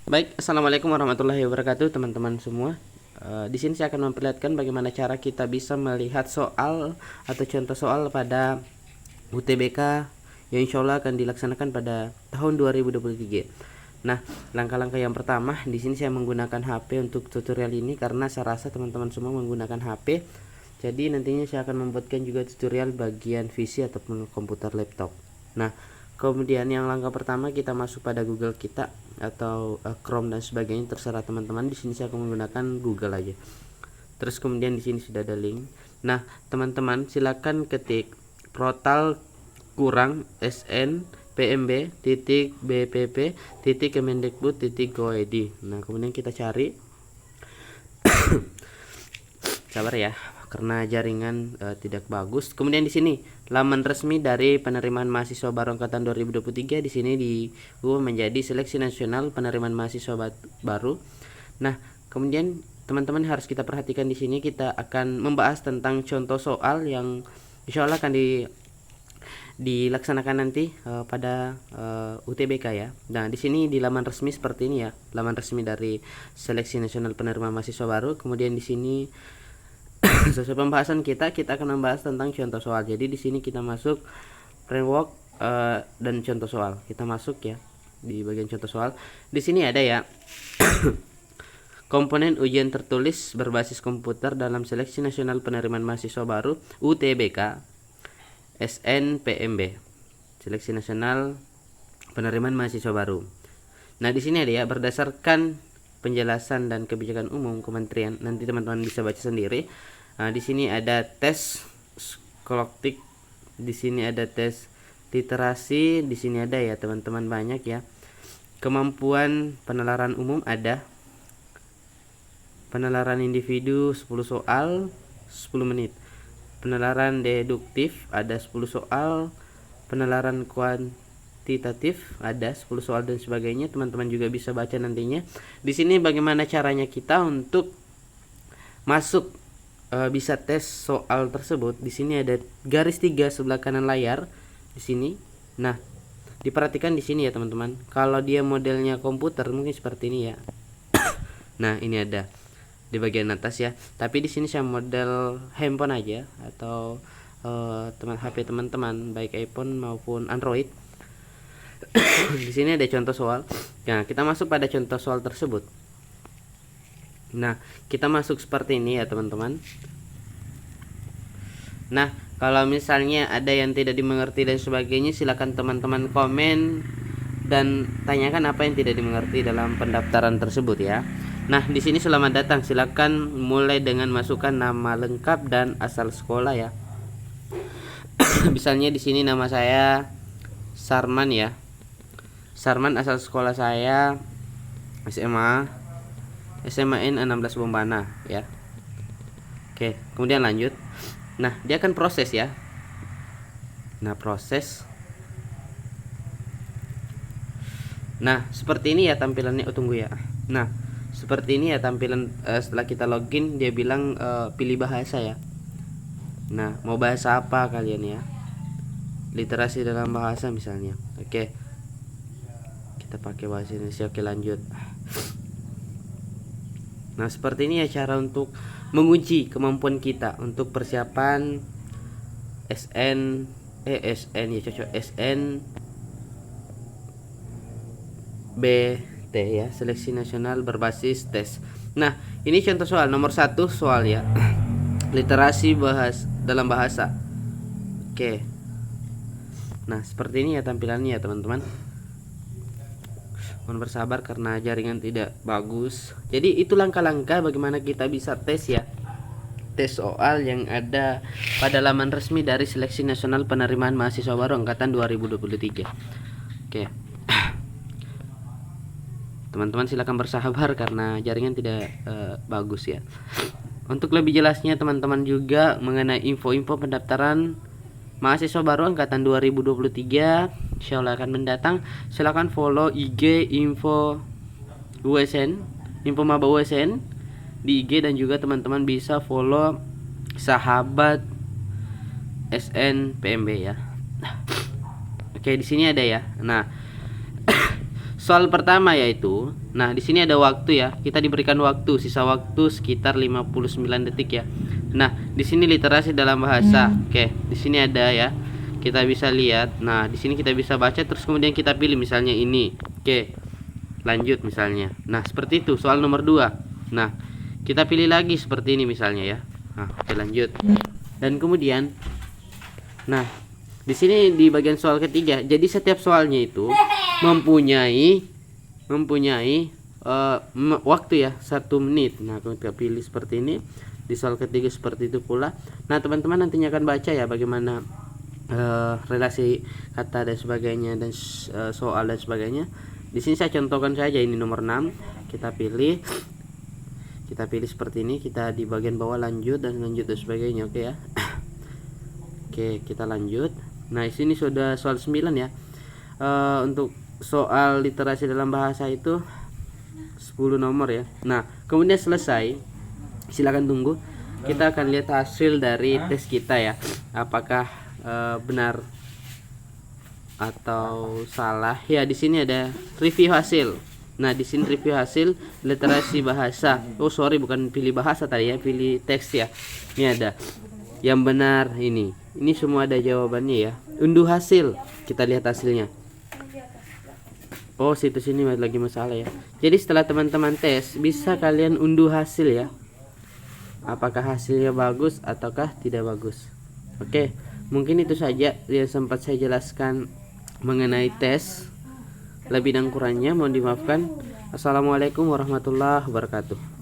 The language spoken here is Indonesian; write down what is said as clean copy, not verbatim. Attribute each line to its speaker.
Speaker 1: Baik, assalamualaikum warahmatullahi wabarakatuh, teman-teman semua. Di sini saya akan memperlihatkan bagaimana cara kita bisa melihat soal atau contoh soal pada UTBK yang insya Allah akan dilaksanakan pada tahun 2023. Nah, langkah-langkah yang pertama di sini saya menggunakan HP untuk tutorial ini karena saya rasa teman-teman semua menggunakan HP. Jadi nantinya saya akan membuatkan juga tutorial bagian PC ataupun komputer laptop. Nah, kemudian yang langkah pertama kita masuk pada Google kita atau Chrome dan sebagainya, terserah teman-teman. Di sini saya akan menggunakan Google aja. Terus kemudian di sini sudah ada link. Nah, teman-teman silakan ketik portal kurang sn pmb titik bpp titik kemendikbud titik go.id. Nah, kemudian kita cari. Sabar ya, karena jaringan tidak bagus. Kemudian di sini laman resmi dari penerimaan mahasiswa baru angkatan 2023 di sini diubah menjadi Seleksi Nasional Penerimaan Mahasiswa Baru. Nah, kemudian teman-teman harus kita perhatikan di sini kita akan membahas tentang contoh soal yang insya Allah akan dilaksanakan nanti pada UTBK ya. Nah, di sini di laman resmi seperti ini ya, laman resmi dari Seleksi Nasional Penerimaan Mahasiswa Baru. Kemudian di sini sesuai pembahasan kita akan membahas tentang contoh soal. Jadi di sini kita masuk framework dan contoh soal. Kita masuk ya di bagian contoh soal. Di sini ada ya komponen ujian tertulis berbasis komputer dalam Seleksi Nasional Penerimaan Mahasiswa Baru UTBK SNPMB. Seleksi Nasional Penerimaan Mahasiswa Baru. Nah, di sini ada ya berdasarkan penjelasan dan kebijakan umum kementerian. Nanti teman-teman bisa baca sendiri. Nah, di sini ada tes psikologi, di sini ada tes literasi, di sini ada ya teman-teman banyak ya. Kemampuan penalaran umum ada. Penalaran individu 10 soal 10 menit. Penalaran deduktif ada 10 soal. Penalaran kuantitatif ada 10 soal dan sebagainya. Teman-teman juga bisa baca nantinya. Di sini bagaimana caranya kita untuk masuk bisa tes soal tersebut. Di sini ada garis 3 sebelah kanan layar di sini. Nah, diperhatikan di sini ya teman-teman. Kalau dia modelnya komputer mungkin seperti ini ya. Nah, ini ada di bagian atas ya. Tapi di sini saya model handphone aja atau HP teman-teman baik iPhone maupun Android. Di sini ada contoh soal. Nah, kita masuk pada contoh soal tersebut. Nah, kita masuk seperti ini ya teman-teman. Nah, kalau misalnya ada yang tidak dimengerti dan sebagainya, silakan teman-teman komen dan tanyakan apa yang tidak dimengerti dalam pendaftaran tersebut ya. Nah, di sini selamat datang. Silakan mulai dengan masukkan nama lengkap dan asal sekolah ya. Misalnya di sini nama saya Sarman ya. Sarman, asal sekolah saya SMAN 16 Bombana ya. Oke, kemudian lanjut. Nah, dia akan proses ya. Nah, proses. Nah, seperti ini ya tampilannya. Oh, tunggu ya. Nah, seperti ini ya tampilan setelah kita login. Dia bilang pilih bahasa ya. Nah, mau bahasa apa kalian ya? Literasi dalam bahasa misalnya. Oke, kita pakai bahasa Indonesia. Oke, lanjut. Nah, seperti ini ya cara untuk menguji kemampuan kita untuk persiapan SN ya cocok SN BT ya, Seleksi Nasional Berbasis Tes. Nah, ini contoh soal nomor 1 soal ya. Literasi dalam bahasa. Oke. Nah, seperti ini ya tampilannya ya teman-teman. Mohon bersabar karena jaringan tidak bagus. Jadi itu langkah-langkah bagaimana kita bisa tes ya. Tes soal yang ada pada laman resmi dari Seleksi Nasional Penerimaan Mahasiswa Baru angkatan 2023. Oke. Teman-teman silakan bersabar karena jaringan tidak bagus ya. Untuk lebih jelasnya teman-teman juga mengenai info-info pendaftaran mahasiswa baru angkatan 2023 insyaallah akan mendatang, silakan follow IG info USN, info maba USN di IG, dan juga teman-teman bisa follow sahabat SNPMB ya. Oke, di sini ada ya. Nah, soal pertama yaitu, Nah, di sini ada waktu ya. Kita diberikan waktu, sisa waktu sekitar 59 detik ya. Nah, di sini literasi dalam bahasa. Oke, di sini ada ya. Kita bisa lihat. Nah, di sini kita bisa baca terus kemudian kita pilih misalnya ini. Oke. Lanjut misalnya. Nah, seperti itu soal nomor 2. Nah, kita pilih lagi seperti ini misalnya ya. Nah, oke lanjut. Dan kemudian nah, di sini di bagian soal ketiga. Jadi setiap soalnya itu mempunyai waktu ya 1 menit. Nah, kita pilih seperti ini. Di soal ketiga seperti itu pula. Nah, teman-teman nantinya akan baca ya bagaimana relasi kata dan sebagainya dan soal dan sebagainya. Di sini saya contohkan saja ini nomor 6. Kita pilih seperti ini. Kita di bagian bawah lanjut dan sebagainya. Oke ya. Oke, kita lanjut. Nah, di sini sudah soal 9 ya. Untuk soal literasi dalam bahasa itu 10 nomor ya. Nah, kemudian selesai. Silakan tunggu. Kita akan lihat hasil dari tes kita ya. Apakah benar atau salah? Ya, di sini ada review hasil. Nah, di sini review hasil literasi bahasa. Oh, sorry, bukan pilih bahasa tadi ya, pilih teks ya. Ini ada yang benar ini. Ini semua ada jawabannya ya. Unduh hasil. Kita lihat hasilnya. Oh, situs ini lagi masalah ya. Jadi setelah teman-teman tes, bisa kalian unduh hasil ya. Apakah hasilnya bagus ataukah tidak bagus. Oke, mungkin itu saja yang sempat saya jelaskan mengenai tes. Lebih dan kurangnya mohon dimaafkan. Assalamualaikum warahmatullahi wabarakatuh.